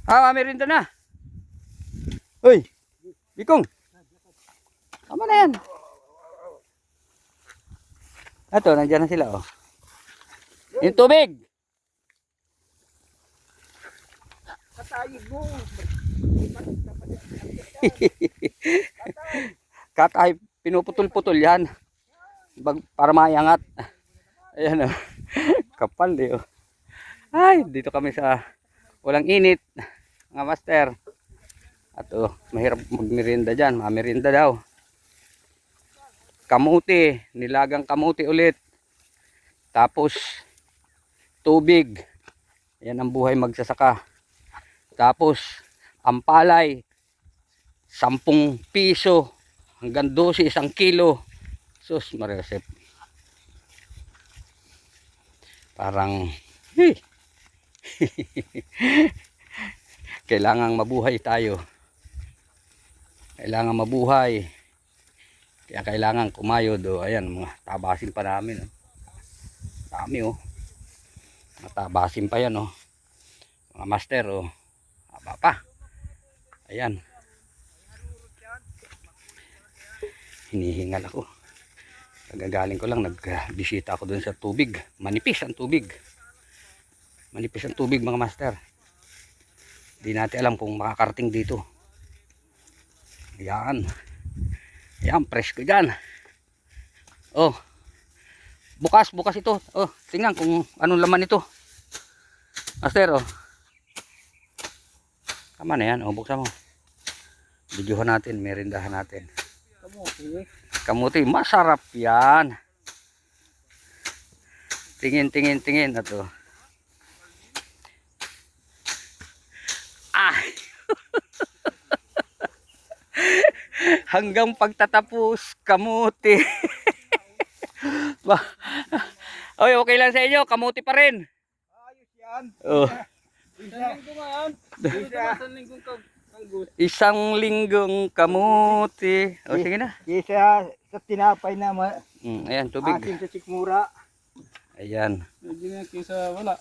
Merinda na. Uy, Bikong. Tama na yan. Ito, nandiyan na sila, oh. Yung tubig. Katayig mo. Katay, pinuputol-putol yan. Para mayangat. Ayan, oh. Kapal, eh, oh. Ay, dito kami sa walang init. Mga master. At oh, mahirap magmerienda dyan. Merienda daw. Kamuti. Nilagang kamuti ulit. Tapos, tubig. Yan ang buhay magsasaka. Tapos, ang palay. 10 piso. Hanggang 12, 1 kilo. Sus, maresep. Parang, kailangang mabuhay tayo. Kailangan mabuhay. Kaya kailangan kumayod. O, ayan, mga tabasin pa namin. Oh. Dami, oh. Mga tabasin pa yan, oh. Mga master, oh. Haba pa. Ayan. Hinihingal ako. Nagagaling ko lang. Nagbisita ako dun sa tubig. Manipis ang tubig. Manipis ang tubig, mga master. Di natin alam kung makakarating dito. Ayan. Ayan, presko dyan. Oh. Bukas ito. Oh, tingnan kung anong laman ito. Master, oh. Tama na yan. Oh, buksan mo. Videohan natin, merindahan natin. Kamuti, masarap yan. Tingin. Ito. Hanggang pagtatapos, kamuti. Oy, okay lang sa inyo, kamuti pa rin. Ayos yan. Oh. Isang linggong kamuti. O, sige na. Kisa sa tinapay na Ayan, tubig. ating sa sikmura. Ayan. Medyo na kisa wala.